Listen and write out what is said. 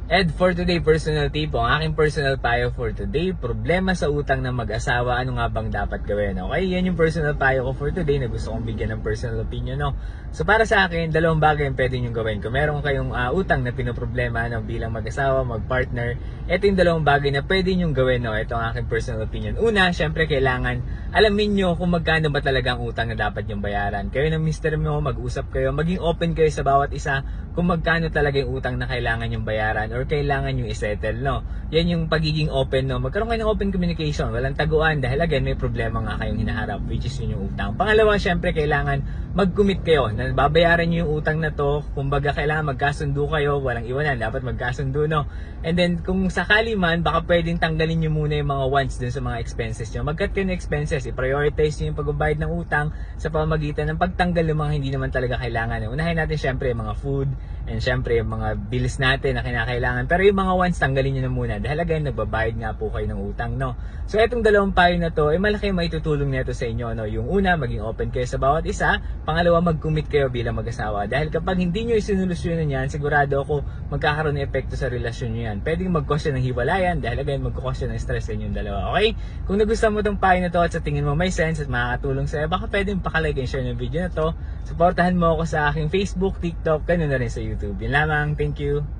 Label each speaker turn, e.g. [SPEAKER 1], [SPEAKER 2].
[SPEAKER 1] And for today, personal tip po, ang aking personal payo for today, problema sa utang ng mag-asawa, ano nga bang dapat gawin? Okay, yan yung personal payo ko for today na gusto kong bigyan ng personal opinion, no? So para sa akin, dalawang bagay ang pwede nyo gawin. Kung meron kayong utang na pinoproblema, no, bilang mag-asawa, mag-partner, ito yung dalawang bagay na pwede nyo gawin, no? Ito ang aking personal opinion. Una, syempre kailangan alamin nyo kung magkano ba talaga ang utang na dapat nyong bayaran. Kayo ng mister mo, mag-usap kayo, maging open kayo sa bawat isa kung magkano talaga yung utang na kailangan nyong bayaran or kailangan nyo isettle, no? Yan yung pagiging open, no? Magkaroon kayo ng open communication, walang taguan dahil again, may problema nga kayong hinaharap, which is yun yung utang. Pangalawa, syempre, kailangan mag-commit kayo na babayaran nyo yung utang na to. Kumbaga, kailangan magkasundo kayo, walang iwanan, dapat magkasundo, no? And then, kung sakali man, baka pwedeng tanggalin nyo muna yung mga wants dun sa mga expenses nyo. Mag-cut kayo ng expenses, i-prioritize nyo yung pagbabayad ng utang sa pamamagitan ng pagtanggal ng mga hindi naman talaga kailangan. Unahin natin, syempre, yung mga food, and syempre, yung mga bills natin na kinakailangan. Pero yung mga wants, tanggalin nyo na muna. Dahil again, nagbabayad nga po kayo ng utang, no? So, itong dalawang payo na to, malaki maitutulong nito sa inyo, no? Yung una, maging open kayo sa bawat isa. Pangalawa, mag-commit kayo bilang mag-asawa. Dahil kapag hindi nyo isinulusyonan yan, sigurado ako magkakaroon ng epekto sa relasyon nyo yan. Pwedeng mag-cause ng hiwalayan dahil again, mag-cause ng stress sa inyong dalawa. Okay? Kung nagustuhan mo itong payo na to at sa tingin mo may sense at makakatulong sa'yo, baka pwedeng pakalike and share ng video na to. Supportahan mo ako sa aking Facebook, TikTok, ganoon na rin sa YouTube. Yun lamang. Thank you.